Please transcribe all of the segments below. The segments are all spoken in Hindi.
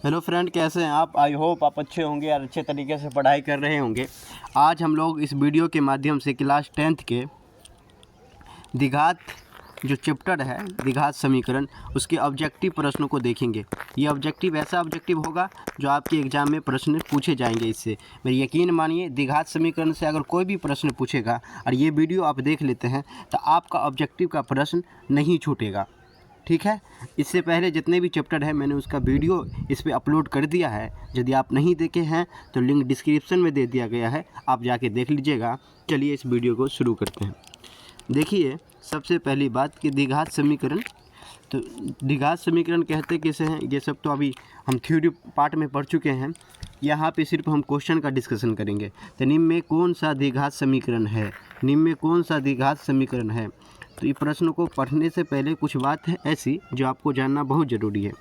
हेलो फ्रेंड, कैसे हैं आप? आई होप आप अच्छे होंगे और अच्छे तरीके से पढ़ाई कर रहे होंगे। आज हम लोग इस वीडियो के माध्यम से क्लास 10th के द्विघात जो चैप्टर है द्विघात समीकरण, उसके ऑब्जेक्टिव प्रश्नों को देखेंगे। ये ऑब्जेक्टिव ऐसा ऑब्जेक्टिव होगा जो आपके एग्ज़ाम में प्रश्न पूछे जाएंगे। इससे मेरी यकीन मानिए, द्विघात समीकरण से अगर कोई भी प्रश्न पूछेगा और ये वीडियो आप देख लेते हैं तो आपका ऑब्जेक्टिव का प्रश्न नहीं छूटेगा। ठीक है। इससे पहले जितने भी चैप्टर हैं मैंने उसका वीडियो इस पे अपलोड कर दिया है। यदि आप नहीं देखे हैं तो लिंक डिस्क्रिप्शन में दे दिया गया है, आप जाके देख लीजिएगा। चलिए इस वीडियो को शुरू करते हैं। देखिए, सबसे पहली बात कि द्विघात समीकरण, तो द्विघात समीकरण कहते कैसे हैं ये सब तो अभी हम थ्योरी पार्ट में पढ़ चुके हैं। यहाँ पे सिर्फ हम क्वेश्चन का डिस्कशन करेंगे। तो निम्न में कौन सा द्विघात समीकरण है, निम्न में कौन सा द्विघात समीकरण है। तो ये प्रश्न को पढ़ने से पहले कुछ बात है ऐसी जो आपको जानना बहुत ज़रूरी है।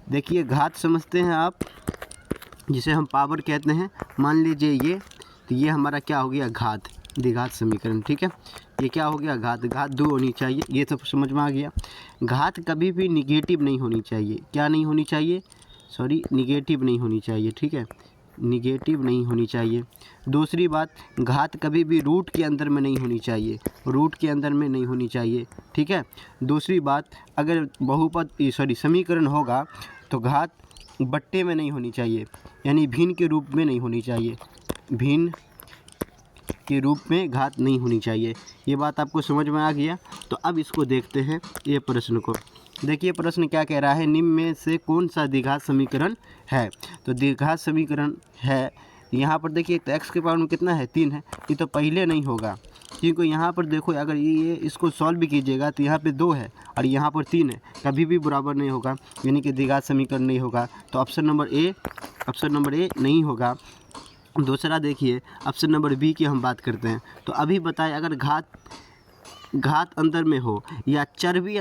देखिए, घात समझते हैं आप, जिसे हम पावर कहते हैं। मान लीजिए ये, तो ये हमारा क्या हो गया, घात, द्विघात समीकरण। ठीक है, ये क्या हो गया, घात। घात 2 होनी चाहिए, ये सब समझ में आ गया। घात कभी भी निगेटिव नहीं होनी चाहिए। क्या नहीं होनी चाहिए, सॉरी, निगेटिव नहीं होनी चाहिए। ठीक है, निगेटिव नहीं होनी चाहिए। दूसरी बात, घात कभी भी रूट के अंदर में नहीं होनी चाहिए, रूट के अंदर में नहीं होनी चाहिए। ठीक है। दूसरी बात, अगर बहुपद सॉरी समीकरण होगा तो घात बट्टे में नहीं होनी चाहिए, यानी भिन्न के रूप में नहीं होनी चाहिए, भिन्न के रूप में घात नहीं होनी चाहिए। ये बात आपको समझ में आ गया। तो अब इसको देखते हैं, ये प्रश्न को देखिए। प्रश्न क्या कह रहा है, निम्न में से कौन सा द्विघात समीकरण है। तो द्विघात समीकरण है, यहाँ पर देखिए, तो x के पावर में कितना है, 3 है। ये तो पहले नहीं होगा, क्योंकि यहाँ पर देखो, अगर ये इसको सॉल्व भी कीजिएगा तो यहाँ पे 2 है और यहाँ पर 3 है, कभी भी बराबर नहीं होगा, यानी कि द्विघात समीकरण नहीं होगा। तो ऑप्शन नंबर ए नहीं होगा। दूसरा देखिए, ऑप्शन नंबर बी की हम बात करते हैं। तो अभी बताएं, अगर घात अंदर में हो या चर्बी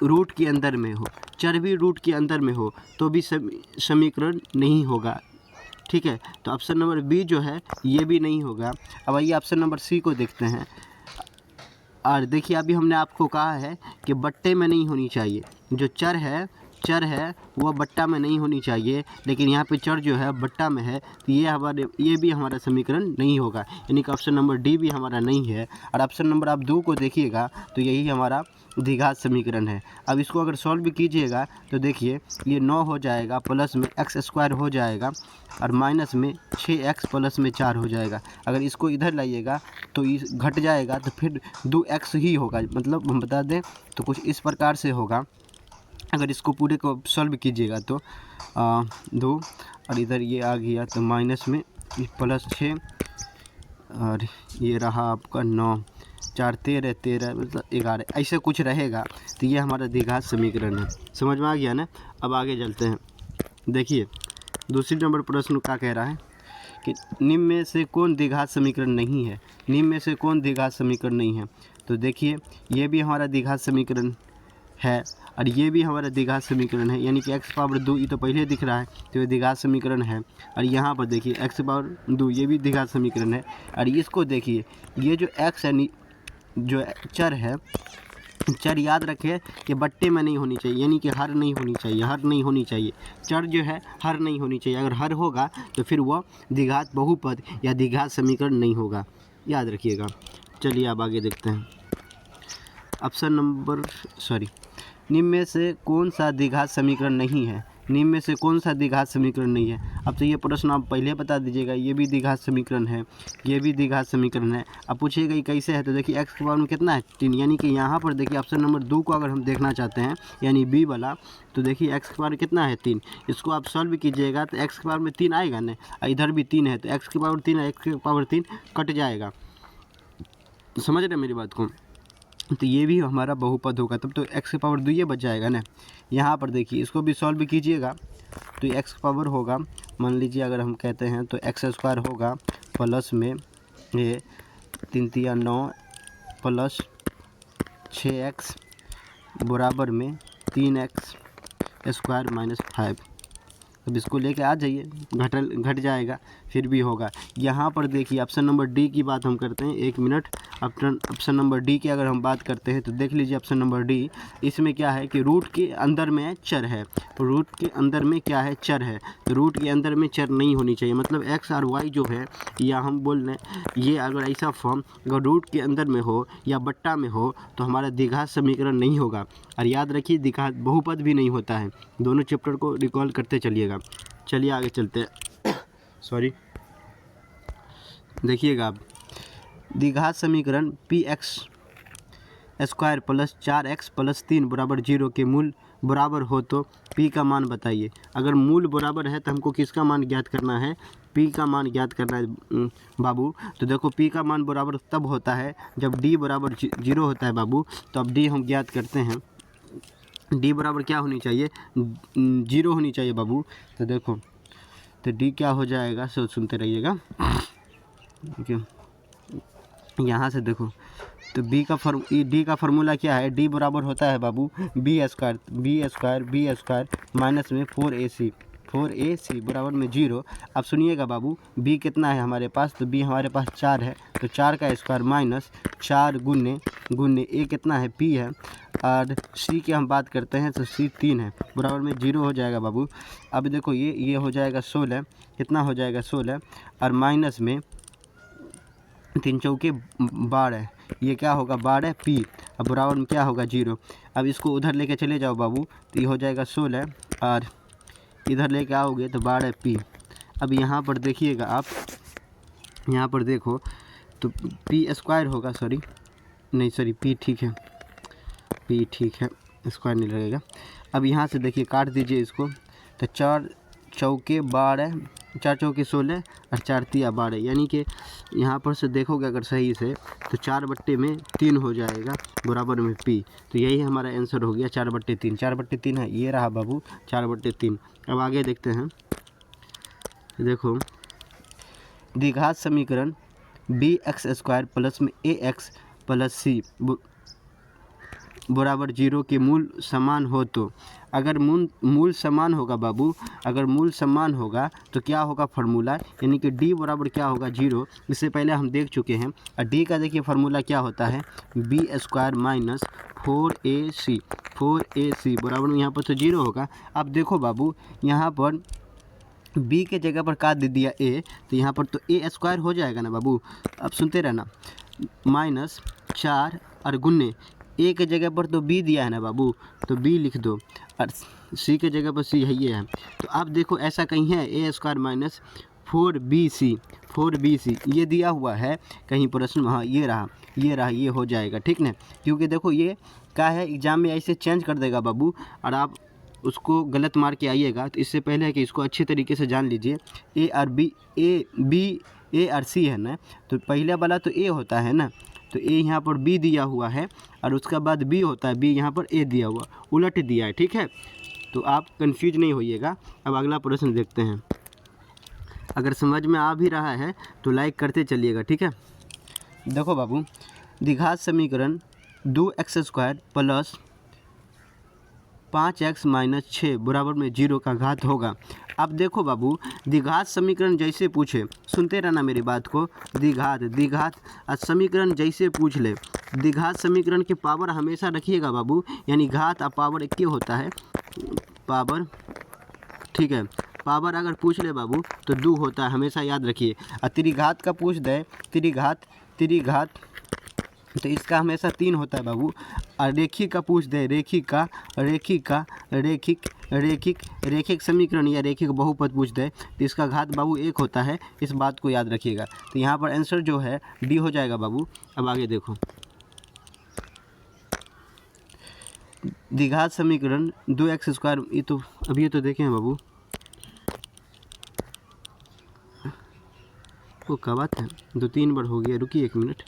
रूट के अंदर में हो, चर्बी रूट के अंदर में हो तो भी समीकरण नहीं होगा। ठीक है, तो ऑप्शन नंबर बी जो है ये भी नहीं होगा। अब आइए ऑप्शन नंबर सी को देखते हैं। और देखिए, अभी हमने आपको कहा है कि बट्टे में नहीं होनी चाहिए। जो चर है वह बट्टा में नहीं होनी चाहिए, लेकिन यहाँ पे चर जो है बट्टा में है, तो ये भी हमारा समीकरण नहीं होगा, यानी कि ऑप्शन नंबर डी भी हमारा नहीं है। और ऑप्शन नंबर आप 2 को देखिएगा तो यही हमारा द्विघात समीकरण है। अब इसको अगर सॉल्व भी कीजिएगा तो देखिए, ये 9 हो जाएगा, प्लस में एक्स स्क्वायर हो जाएगा और माइनस में 6x प्लस में 4 हो जाएगा। अगर इसको इधर लाइएगा तो इस घट जाएगा, तो फिर 2x ही होगा, मतलब हम बता दें तो कुछ इस प्रकार से होगा। अगर इसको पूरे को सॉल्व कीजिएगा तो 2 और इधर ये आ गया तो माइनस में प्लस 6 और ये रहा आपका 9, 4 13 13 मतलब 11, ऐसे कुछ रहेगा। तो ये हमारा द्विघात समीकरण है। समझ में आ गया ना। अब आगे चलते हैं। देखिए, दूसरी नंबर प्रश्न क्या कह रहा है कि निम्न में से कौन द्विघात समीकरण नहीं है, निम्न में से कौन द्विघात समीकरण नहीं है। तो देखिए, ये भी हमारा द्विघात समीकरण है और ये भी हमारा द्विघात समीकरण है, यानी कि x पावर 2, ये तो पहले दिख रहा है, तो ये द्विघात समीकरण है। और यहाँ पर देखिए x पावर 2, ये भी द्विघात समीकरण है। और इसको देखिए, ये जो x है, जो चर है, चर याद रखें कि बट्टे में नहीं होनी चाहिए, यानी कि हर नहीं होनी चाहिए, हर नहीं होनी चाहिए। चर जो है हर नहीं होनी चाहिए, अगर हर होगा तो फिर वह द्विघात बहुपद या द्विघात समीकरण नहीं होगा, याद रखिएगा। चलिए अब आगे देखते हैं। ऑप्शन नंबर निम्न में से कौन सा द्विघात समीकरण नहीं है, निम्न में से कौन सा द्विघात समीकरण नहीं है। अब तो ये प्रश्न आप पहले बता दीजिएगा, ये भी द्विघात समीकरण है, ये भी द्विघात समीकरण है। अब पूछिएगा ये कैसे है, तो देखिए x के पावर में कितना है, 3, यानी कि यहाँ पर देखिए ऑप्शन नंबर 2 को अगर हम देखना चाहते हैं, यानी बी वाला, तो देखिए x के पावर कितना है, 3। इसको आप सॉल्व कीजिएगा तो x के पावर में 3 आएगा ना, इधर भी 3 है, तो x के पावर 3 है, x के पावर 3 कट जाएगा। समझ रहे मेरी बात को। तो ये भी हमारा बहुपद होगा, तब तो x के पावर 2 ये बच जाएगा ना। यहाँ पर देखिए, इसको भी सॉल्व कीजिएगा तो x पावर होगा, मान लीजिए अगर हम कहते हैं तो एक्स स्क्वायर होगा प्लस में ये 3 3 9 प्लस 6x बराबर में 3x स्क्वायर माइनस 5, अब इसको लेके आ जाइए, घट जाएगा फिर भी होगा। यहाँ पर देखिए ऑप्शन नंबर डी की बात हम करते हैं, 1 मिनट। ऑप्शन नंबर डी की अगर हम बात करते हैं तो देख लीजिए ऑप्शन नंबर डी, इसमें क्या है कि रूट के अंदर में चर है, रूट के अंदर में क्या है, चर है। तो रूट के अंदर में चर नहीं होनी चाहिए, मतलब एक्स और वाई जो है, या हम बोल रहे हैं ये अगर ऐसा फॉर्म अगर रूट के अंदर में हो या बट्टा में हो तो हमारा द्विघात समीकरण नहीं होगा। और याद रखिए द्विघात बहुपद भी नहीं होता है। दोनों चैप्टर को रिकॉल करते चलिएगा। चलिए आगे चलते हैं। सॉरी, देखिएगा आप, द्विघात समीकरण P x square plus 4x plus 3 बराबर 0 के मूल बराबर हो तो p का मान बताइए। अगर मूल बराबर है तो हमको किसका मान ज्ञात करना है, p का मान ज्ञात करना है बाबू। तो देखो p का मान बराबर तब होता है जब d बराबर 0 होता है बाबू। तो अब d हम ज्ञात करते हैं, d बराबर क्या होनी चाहिए, 0 होनी चाहिए बाबू। तो देखो तो d क्या हो जाएगा, सो सुनते रहिएगा। यहाँ से देखो तो डी का फार्मूला क्या है, डी बराबर होता है बाबू बी स्क्वायर माइनस में 4ac बराबर में 0। अब सुनिएगा बाबू, बी कितना है हमारे पास, तो बी हमारे पास 4 है, तो 4 का स्क्वायर माइनस 4 गुन्ने ए कितना है, पी है। और सी की हम बात करते हैं तो सी 3 है, बराबर में 0 हो जाएगा बाबू। अब देखो ये हो जाएगा 16, कितना हो जाएगा 16, और माइनस में 3 चौके 12, ये क्या होगा 12 पी, अब बराबर में क्या होगा 0। अब इसको उधर लेके चले जाओ बाबू, तो ये हो जाएगा 16, और इधर लेके आओगे तो 12 पी। अब यहाँ पर देखिएगा आप, यहाँ पर देखो तो पी स्क्वायर होगा, सॉरी पी ठीक है, स्क्वायर नहीं लगेगा। अब यहाँ से देखिए काट दीजिए इसको, तो 4 चौके 12, 4 चौके 16 और 4 तिया 12, यानी कि यहाँ पर से देखोगे अगर सही से तो 4/3 हो जाएगा बराबर में p। तो यही हमारा आंसर हो गया 4/3। 4/3 है, ये रहा बाबू 4/3। अब आगे देखते हैं, देखो द्विघात समीकरण bx² प्लस में ax प्लस c बराबर 0 के मूल समान हो तो। अगर मूल समान होगा बाबू, अगर मूल समान होगा तो क्या होगा फार्मूला, यानी कि d बराबर क्या होगा 0। इससे पहले हम देख चुके हैं। और d का देखिए फार्मूला क्या होता है, b² माइनस 4ac बराबर में यहाँ पर तो 0 होगा। अब देखो बाबू यहाँ पर b के जगह पर काट दे दिया a, तो यहाँ पर तो a² हो जाएगा ना बाबू। अब सुनते रहना, माइनस 4 और गुन्ने ए के जगह पर तो बी दिया है ना बाबू, तो बी लिख दो, और सी के जगह पर सी है ये है। तो अब देखो ऐसा कहीं है a² माइनस 4bc ये दिया हुआ है कहीं प्रश्न, हाँ ये रहा, ये हो जाएगा ठीक ना। क्योंकि देखो ये क्या है, एग्जाम में ऐसे चेंज कर देगा बाबू और आप उसको गलत मार के आइएगा। तो इससे पहले है कि इसको अच्छे तरीके से जान लीजिए, ए और सी है ना, तो पहले वाला तो ए होता है ना, तो ए यहाँ पर बी दिया हुआ है और उसका बाद बी होता है, बी यहाँ पर ए दिया हुआ, उलट दिया है ठीक है। तो आप कंफ्यूज नहीं होइएगा। अब अगला प्रश्न देखते हैं, अगर समझ में आ भी रहा है तो लाइक करते चलिएगा ठीक है। देखो बाबू, द्विघात समीकरण 2x² प्लस 5x माइनस 6 बराबर में 0 का घात होगा। अब देखो बाबू, द्विघात समीकरण जैसे पूछे, सुनते रहना मेरी बात को, द्विघात समीकरण जैसे पूछ ले, द्विघात समीकरण के पावर हमेशा रखिएगा बाबू, यानी घात और पावर एक ही होता है, पावर ठीक है। पावर अगर पूछ ले बाबू तो 2 होता है, हमेशा याद रखिए। और त्रिघात का पूछ दे, त्रिघात तो इसका हमेशा 3 होता है बाबू। और रेखिक का पूछ दे, रेखिक समीकरण या रेखिक बहुपद पूछ दे तो इसका घात बाबू 1 होता है, इस बात को याद रखिएगा। तो यहाँ पर आंसर जो है डी हो जाएगा बाबू। अब आगे देखो, द्विघात समीकरण 2x², ये तो अभी ये तो देखें बाबू, वो क्या बात है, 2-3 बार हो गया, रुकिए 1 मिनट,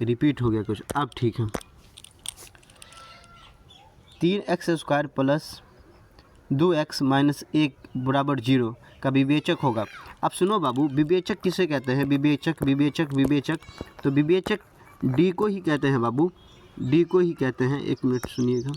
रिपीट हो गया कुछ। अब ठीक है, 3x² प्लस 2x माइनस 1 बराबर 0 का विवेचक होगा। अब सुनो बाबू, विवेचक किसे कहते हैं, विवेचक तो विवेचक डी को ही कहते हैं बाबू, डी को ही कहते हैं। 1 मिनट सुनिएगा,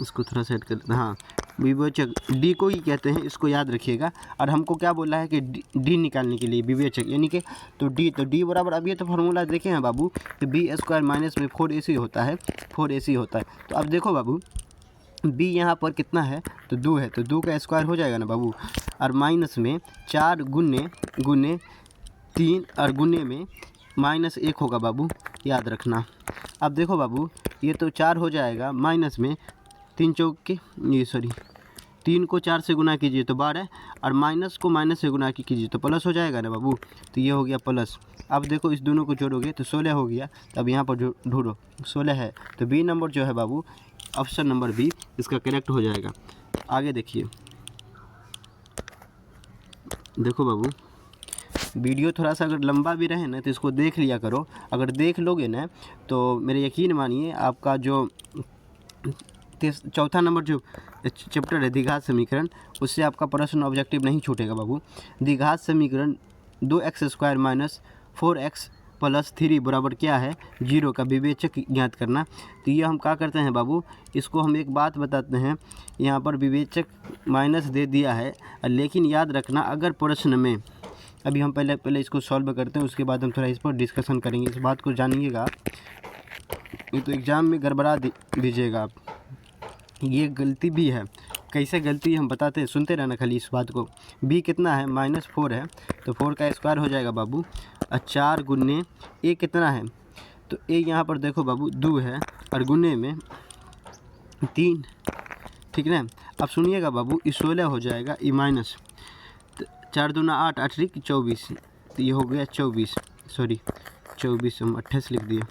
इसको थोड़ा सेट कर देते हैं। हाँ, विवेचक डी को ही कहते हैं, इसको याद रखिएगा। और हमको क्या बोला है कि डी निकालने के लिए विवेचक यानी कि तो डी बराबर, अब ये तो फार्मूला देखे हैं बाबू कि बी स्क्वायर माइनस में 4ac होता है, 4ac होता है। तो अब देखो बाबू b यहाँ पर कितना है तो 2 है, तो 2 का स्क्वायर हो जाएगा ना बाबू, और माइनस में 4 गुने 3 और गुने में -1 होगा बाबू, याद रखना। अब देखो बाबू ये तो 4 हो जाएगा, माइनस में 3 को 4 से गुना कीजिए तो 12, और माइनस को माइनस से गुना कीजिए तो प्लस हो जाएगा ना बाबू, तो ये हो गया प्लस। अब देखो इस दोनों को जोड़ोगे तो 16 हो गया। अब यहाँ पर जो ढूंढो 16 है, तो बी नंबर जो है बाबू, ऑप्शन नंबर बी इसका करेक्ट हो जाएगा। आगे देखिए, देखो बाबू वीडियो थोड़ा सा अगर लंबा भी रहे ना तो इसको देख लिया करो। अगर देख लोगे ना तो मेरे यकीन मानिए आपका जो चौथा नंबर जो चैप्टर है द्विघात समीकरण, उससे आपका प्रश्न ऑब्जेक्टिव नहीं छूटेगा बाबू। द्विघात समीकरण 2x² माइनस 4x प्लस 3 बराबर क्या है 0 का विवेचक ज्ञात करना। तो ये हम क्या करते हैं बाबू, इसको हम एक बात बताते हैं, यहाँ पर विवेचक माइनस दे दिया है, लेकिन याद रखना अगर प्रश्न में, अभी हम पहले इसको सॉल्व करते हैं, उसके बाद हम थोड़ा इस पर डिस्कशन करेंगे, इस बात को जानिएगा। ये तो एग्ज़ाम में गड़बड़ा दीजिएगा आप, ये गलती भी है। कैसे गलती हम बताते हैं, सुनते रहना खाली इस बात को। b कितना है -4 है, तो 4 का स्क्वायर हो जाएगा बाबू, और 4 गुने a कितना है, तो a यहाँ पर देखो बाबू 2 है, और गुने में 3, ठीक है। अब सुनिएगा बाबू, 16 हो जाएगा, ई माइनस 4 दूना 8, 8 3 24, तो ये हो गया 24, 24 हम 28 लिख दिए।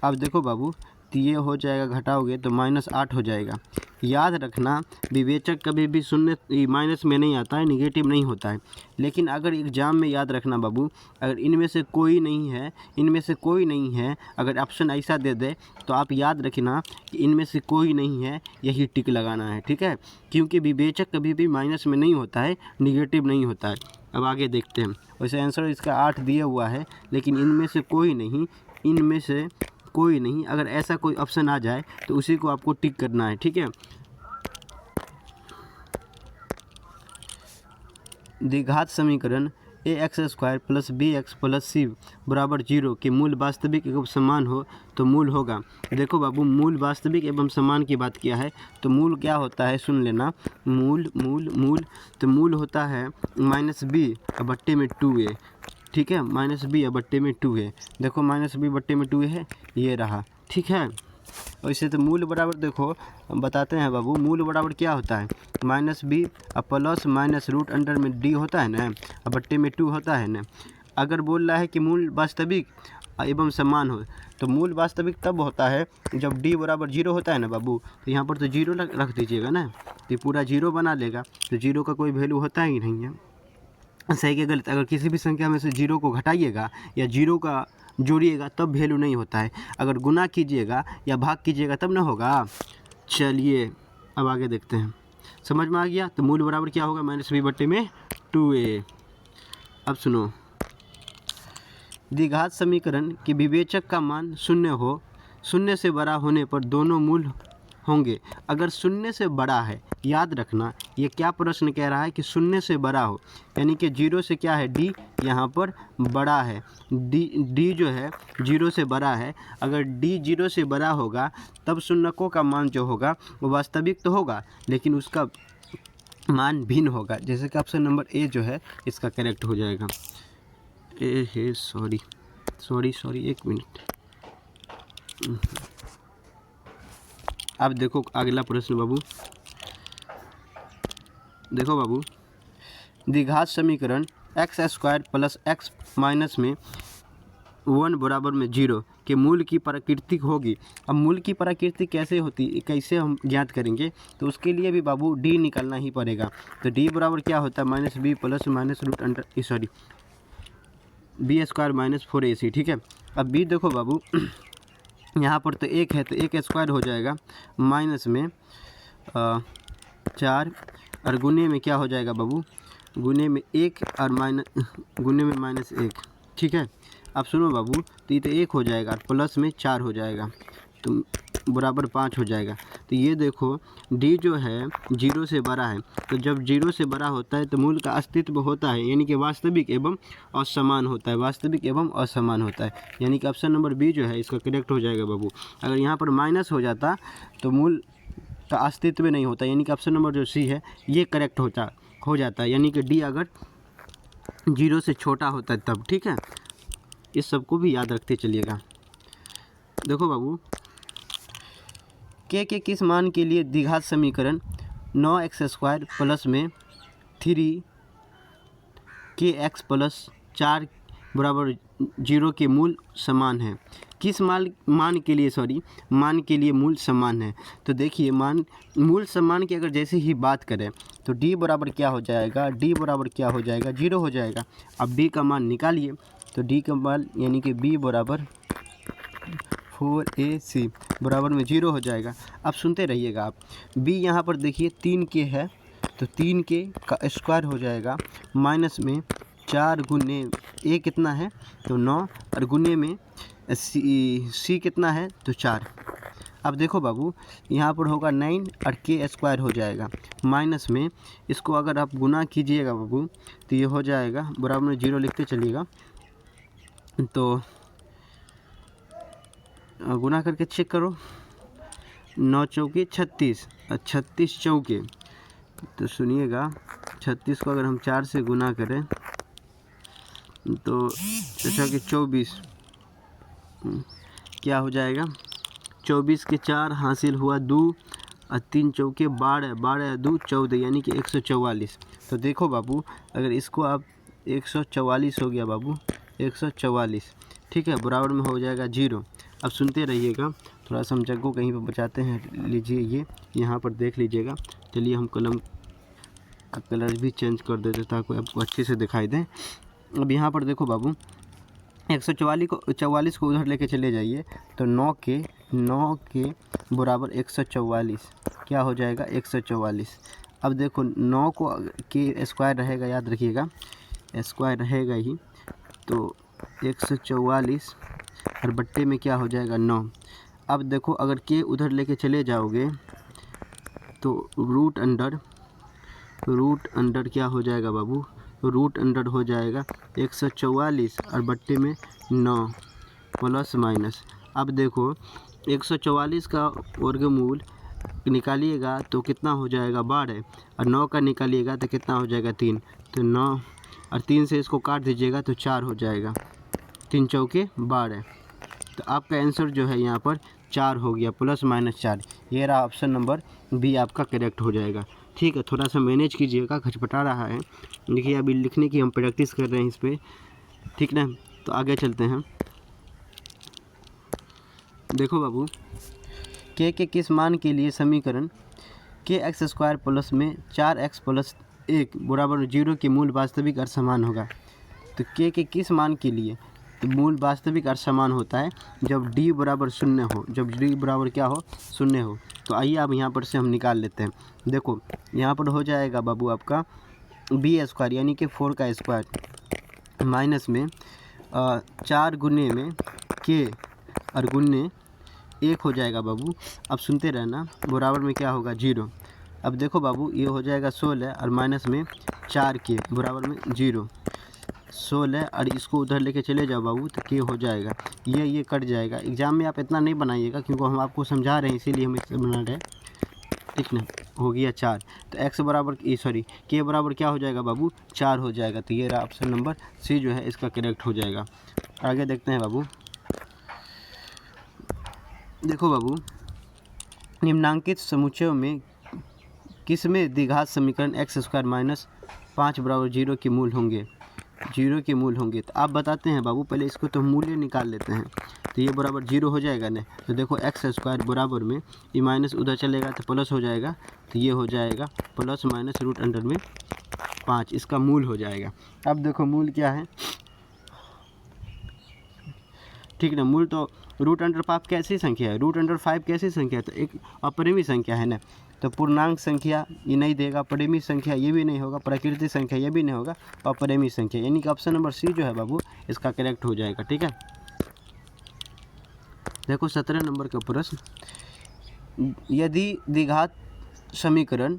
अब देखो बाबू तो ये हो जाएगा, घटाओगे तो -8 हो जाएगा। याद रखना विवेचक कभी भी शून्य माइनस में नहीं आता है, निगेटिव नहीं होता है। लेकिन अगर एग्ज़ाम में याद रखना बाबू, अगर इनमें से कोई नहीं है, अगर ऑप्शन ऐसा दे दे तो आप याद रखना कि इनमें से कोई नहीं है, यही टिक लगाना है, ठीक है। क्योंकि विवेचक कभी भी माइनस में नहीं होता है, निगेटिव नहीं होता है। अब आगे देखते हैं। वैसे आंसर इसका 8 दिया हुआ है, लेकिन इनमें से कोई नहीं, अगर ऐसा कोई ऑप्शन आ जाए तो उसी को आपको टिक करना है, ठीक है। द्विघात समीकरण ax² plus bx plus c बराबर 0 के मूल वास्तविक एवं समान हो तो मूल होगा। देखो बाबू, मूल वास्तविक एवं समान की बात किया है, तो मूल क्या होता है सुन लेना। मूल तो मूल होता है -b/2a, ठीक है। -b/2a, देखो -b/2a है, ये रहा, ठीक है। वैसे तो मूल बराबर देखो बताते हैं बाबू, मूल बराबर क्या होता है -b plus minus root under में d होता है ना, बट्टे में 2 होता है ना। अगर बोल रहा है कि मूल वास्तविक एवं समान हो, तो मूल वास्तविक तब होता है जब d बराबर 0 होता है ना बाबू। तो यहाँ पर तो 0 रख दीजिएगा ना, तो पूरा 0 बना लेगा, तो 0 का कोई वैल्यू होता ही नहीं है। सही के गलत, अगर किसी भी संख्या में से 0 को घटाइएगा या 0 का जोड़िएगा तब वैल्यू नहीं होता है, अगर गुना कीजिएगा या भाग कीजिएगा तब ना होगा। चलिए अब आगे देखते हैं, समझ में आ गया। तो मूल बराबर क्या होगा -b/2a। अब सुनो, द्विघात समीकरण के विवेचक का मान 0 से बड़ा होने पर दोनों मूल होंगे। अगर 0 से बड़ा है, याद रखना ये क्या प्रश्न कह रहा है कि 0 से बड़ा हो, यानी कि 0 से क्या है d यहाँ पर बड़ा है, d जो है 0 से बड़ा है। अगर d 0 से बड़ा होगा तब शून्यकों का मान जो होगा वो वास्तविक तो होगा, लेकिन उसका मान भिन्न होगा। जैसे कि ऑप्शन नंबर ए जो है इसका करेक्ट हो जाएगा। Sorry 1 minute. अब देखो अगला प्रश्न बाबू, देखो बाबू, द्विघात समीकरण x² प्लस x माइनस में 1 बराबर में 0 के मूल की प्रकृति होगी। अब मूल की प्रकृति कैसे होती, कैसे हम ज्ञात करेंगे, तो उसके लिए भी बाबू d निकालना ही पड़ेगा। तो d बराबर क्या होता है -b plus minus root under b² minus 4ac, ठीक है। अब b देखो बाबू, यहाँ पर तो 1 है तो 1 स्क्वायर हो जाएगा, माइनस में 4 और गुने में क्या हो जाएगा बाबू, गुने में 1 और गुने में -1, ठीक है। अब सुनो बाबू, तो ये तो 1 हो जाएगा, प्लस में 4 हो जाएगा, तो बराबर 5 हो जाएगा। तो ये देखो डी जो है 0 से बड़ा है, तो जब 0 से बड़ा होता है तो मूल का अस्तित्व होता है, यानी कि वास्तविक एवं असमान होता है, वास्तविक एवं असमान होता है, यानी कि ऑप्शन नंबर बी जो है इसका करेक्ट हो जाएगा बाबू। अगर यहाँ पर माइनस हो जाता तो मूल का अस्तित्व नहीं होता, यानी कि ऑप्शन नंबर जो सी है ये करेक्ट हो जाता है, यानी कि डी अगर 0 से छोटा होता है तब। ठीक है, इस सब को भी याद रखते चलिएगा। देखो बाबू, के किस मान के लिए द्विघात समीकरण 9x² प्लस में 3kx प्लस 4 बराबर 0 के मूल समान है। किस मान के लिए मूल समान है। तो देखिए मूल समान की अगर जैसे ही बात करें तो d बराबर क्या हो जाएगा, d बराबर क्या हो जाएगा, 0 हो जाएगा। अब d का मान निकालिए, तो d का मान यानी कि b बराबर 4ac बराबर में 0 हो जाएगा। अब सुनते रहिएगा आप, b यहाँ पर देखिए 3k है, तो 3k का स्क्वायर हो जाएगा, माइनस में 4 गुने a कितना है तो 9, और गुने में c कितना है तो 4। अब देखो बाबू यहाँ पर होगा 9 और k स्क्वायर हो जाएगा, माइनस में इसको अगर आप गुना कीजिएगा बाबू तो ये हो जाएगा बराबर में 0 लिखते चलिएगा, तो गुना करके चेक करो, 9 चौके 36 और 36 चौके, तो सुनिएगा 36 को अगर हम 4 से गुना करें तो जैसा कि 24 क्या हो जाएगा, 24 के 4 हासिल हुआ 2 और 3 चौके 12, 12 2 14, यानी कि 144। तो देखो बाबू अगर इसको आप 144 हो गया बाबू, 144, ठीक है, बराबर में हो जाएगा 0। अब सुनते रहिएगा, थोड़ा सा हम जगह कहीं पर बचाते हैं, लीजिए ये यहाँ पर देख लीजिएगा। चलिए हम कलम का कलर भी चेंज कर देते ताकि आपको अच्छे से दिखाई दे। अब यहाँ पर देखो बाबू 144 को उधर लेके चले जाइए, तो 9 के बराबर 144 क्या हो जाएगा 144। अब देखो 9 को के स्क्वायर रहेगा, याद रखिएगा स्क्वायर रहेगा ही, तो 144 और बट्टे में क्या हो जाएगा 9। अब देखो अगर के उधर लेके चले जाओगे तो रूट अंडर क्या हो जाएगा बाबू, रूट अंडर हो जाएगा 144 और बट्टे में 9 प्लस माइनस। अब देखो 144 का वर्गमूल निकालिएगा तो कितना हो जाएगा 12, और 9 का निकालिएगा तो कितना हो जाएगा 3, तो 9 और 3 से इसको काट दीजिएगा तो 4 हो जाएगा, 3 चौके 12। तो आपका आंसर जो है यहाँ पर 4 हो गया, प्लस माइनस 4। ये रहा ऑप्शन नंबर बी आपका करेक्ट हो जाएगा। ठीक है, थोड़ा सा मैनेज कीजिएगा, खचपटा रहा है। देखिए अभी लिखने की हम प्रैक्टिस कर रहे हैं इस पर, ठीक ना। तो आगे चलते हैं। देखो बाबू के किस मान के लिए समीकरण kx² प्लस में 4x प्लस 1 बराबर 0 के मूल वास्तविक और समान होगा। तो के किस मान के लिए, तो मूल वास्तविक और समान होता है जब d बराबर 0 हो, जब d बराबर क्या हो 0 हो। तो आइए अब यहाँ पर से हम निकाल लेते हैं। देखो यहाँ पर हो जाएगा बाबू आपका b² यानी कि 4 का स्क्वायर, माइनस में 4 गुने में k और गुने 1 हो जाएगा बाबू। अब सुनते रहना, बराबर में क्या होगा 0। अब देखो बाबू ये हो जाएगा 16 और माइनस में 4k बराबर में 0, 16 और इसको उधर लेके चले जाओ बाबू तो के हो जाएगा, ये कट जाएगा। एग्ज़ाम में आप इतना नहीं बनाइएगा क्योंकि हम आपको समझा रहे हैं, इसीलिए हम इसे बना रहे हैं, ठीक ना। हो गया 4, तो x बराबर के बराबर क्या हो जाएगा बाबू 4 हो जाएगा। तो ये रहा ऑप्शन नंबर सी जो है इसका करेक्ट हो जाएगा। आगे देखते हैं बाबू। देखो बाबू निम्नांकित समुच्चयों में किसमें द्विघात समीकरण x² माइनस 5 बराबर 0 के मूल होंगे, 0 के मूल होंगे। तो आप बताते हैं बाबू, पहले इसको तो मूल्य निकाल लेते हैं। तो ये बराबर 0 हो जाएगा ना, तो देखो x² बराबर में ये माइनस उधर चलेगा तो प्लस हो जाएगा, तो ये हो जाएगा प्लस माइनस रूट अंडर में 5, इसका मूल हो जाएगा। अब देखो मूल क्या है, ठीक ना। मूल तो रूट अंडर 5 कैसी संख्या है, रूट अंडर 5 कैसी संख्या है, तो एक अपरिमेय संख्या है ना। तो पूर्णांक संख्या ये नहीं देगा, परिमेय संख्या ये भी नहीं होगा, प्राकृतिक संख्या ये भी नहीं होगा, अपरिमेय संख्या, यानी कि ऑप्शन नंबर सी जो है बाबू इसका करेक्ट हो जाएगा। ठीक है, देखो 17 नंबर का प्रश्न, यदि द्विघात समीकरण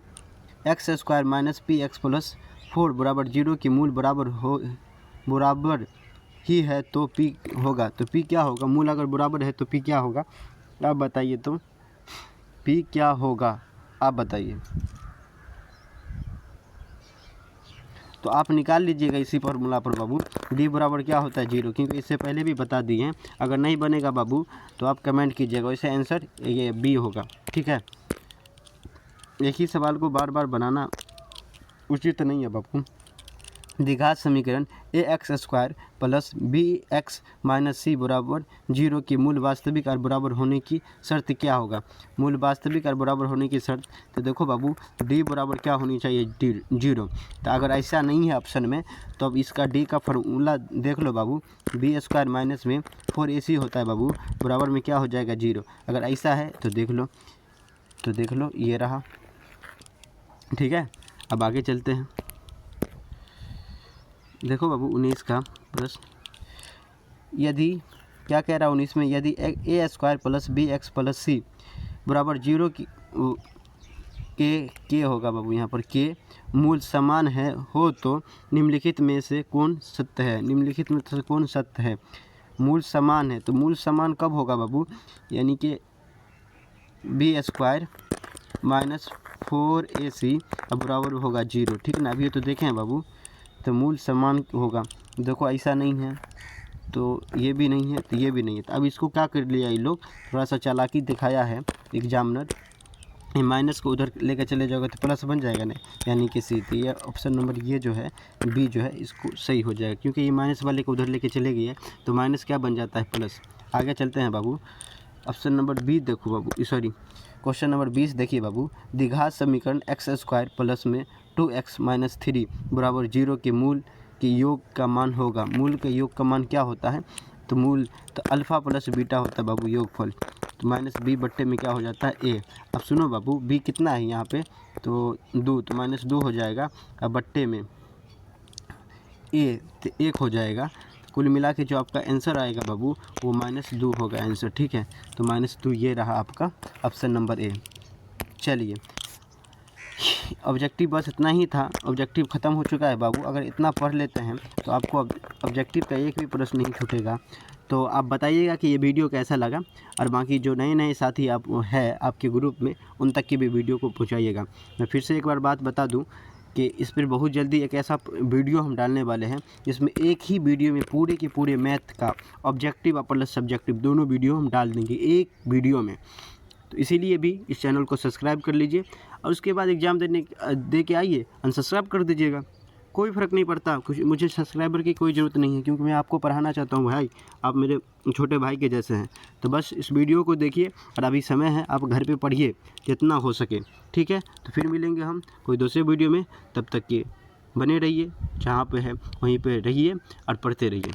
x square minus P x plus 4 बराबर 0 की मूल बराबर ही है तो पी होगा। तो पी क्या होगा? मूल अगर बराबर है तो पी क्या होगा? आप बताइए। तो पी क्या होगा आप बताइए। तो आप निकाल लीजिएगा इसी फॉर्मूला पर बाबू। डी बराबर क्या होता है? 0, क्योंकि इससे पहले भी बता दिए हैं। अगर नहीं बनेगा बाबू तो आप कमेंट कीजिएगा। वैसे आंसर ये बी होगा। ठीक है, एक ही सवाल को बार बार बनाना उचित नहीं है बाबू। द्विघात समीकरण a x square plus b x minus c बराबर 0 की मूल वास्तविक और बराबर होने की शर्त क्या होगा? मूल वास्तविक और बराबर होने की शर्त, तो देखो बाबू डी बराबर क्या होनी चाहिए? 0। तो अगर ऐसा नहीं है ऑप्शन में तो अब इसका डी का फार्मूला देख लो बाबू। बी स्क्वायर माइनस में 4ac होता है बाबू, बराबर में क्या हो जाएगा? 0। अगर ऐसा है तो देख लो ये रहा। ठीक है, अब आगे चलते हैं। देखो बाबू 19 का प्रश्न, यदि क्या कह रहा है 19 में? यदि a square plus b x plus c बराबर 0 की के होगा बाबू। यहाँ पर के मूल समान है हो तो निम्नलिखित में से कौन सत्य है? निम्नलिखित में से कौन सत्य है? मूल समान है तो मूल समान कब होगा बाबू? यानी कि बी स्क्वायर माइनस 4ac अब बराबर होगा 0। ठीक ना? अभी तो देखें बाबू, तो मूल समान होगा। देखो ऐसा नहीं है तो ये भी नहीं है तो ये भी नहीं है। तो अब इसको क्या कर लिया ये लोग? थोड़ा सा चालाकी दिखाया है एग्जामिनर। ये माइनस को उधर लेकर चले जाओगे तो प्लस बन जाएगा ना, यानी कि सी। तो ये ऑप्शन नंबर ये जो है बी जो है इसको सही हो जाएगा, क्योंकि ये माइनस वाले को उधर लेके चले गए तो माइनस क्या बन जाता है? प्लस। आगे चलते हैं बाबू। ऑप्शन नंबर बी देखो बाबू, सॉरी क्वेश्चन नंबर 20 देखिए बाबू। द्विघात समीकरण एक्स स्क्वायर प्लस में 2x माइनस 3 बराबर 0 के मूल के योग का मान होगा। मूल के योग का मान क्या होता है? तो मूल तो अल्फ़ा प्लस बीटा होता है बाबू योगफल। तो माइनस बी बट्टे में क्या हो जाता है? ए। अब सुनो बाबू, बी कितना है यहाँ पे? तो 2, तो माइनस 2 हो जाएगा। अब बट्टे में ए तो 1 हो जाएगा। कुल मिला के जो आपका आंसर आएगा बाबू वो -2 होगा आंसर। ठीक है, तो -2 ये रहा आपका ऑप्शन नंबर ए। चलिए, ऑब्जेक्टिव बस इतना ही था। ऑब्जेक्टिव ख़त्म हो चुका है बाबू। अगर इतना पढ़ लेते हैं तो आपको ऑब्जेक्टिव का एक भी प्रश्न नहीं छूटेगा। तो आप बताइएगा कि ये वीडियो कैसा लगा, और बाकी जो नए नए साथी आप है आपके ग्रुप में उन तक की भी वीडियो को पहुँचाइएगा। मैं फिर से एक बार बात बता दूँ कि इस पर बहुत जल्दी एक ऐसा वीडियो हम डालने वाले हैं जिसमें एक ही वीडियो में पूरे के पूरे मैथ का ऑब्जेक्टिव और प्लस सब्जेक्टिव दोनों वीडियो हम डाल देंगे एक वीडियो में। तो इसीलिए भी इस चैनल को सब्सक्राइब कर लीजिए, और उसके बाद एग्ज़ाम दे के आइए अनसब्सक्राइब कर दीजिएगा। कोई फ़र्क नहीं पड़ता, कुछ मुझे सब्सक्राइबर की कोई ज़रूरत नहीं है, क्योंकि मैं आपको पढ़ाना चाहता हूँ भाई। आप मेरे छोटे भाई के जैसे हैं। तो बस इस वीडियो को देखिए, और अभी समय है, आप घर पे पढ़िए जितना हो सके। ठीक है, तो फिर मिलेंगे हम कोई दूसरे वीडियो में। तब तक के बने रहिए, जहाँ पे है वहीं पे रहिए और पढ़ते रहिए।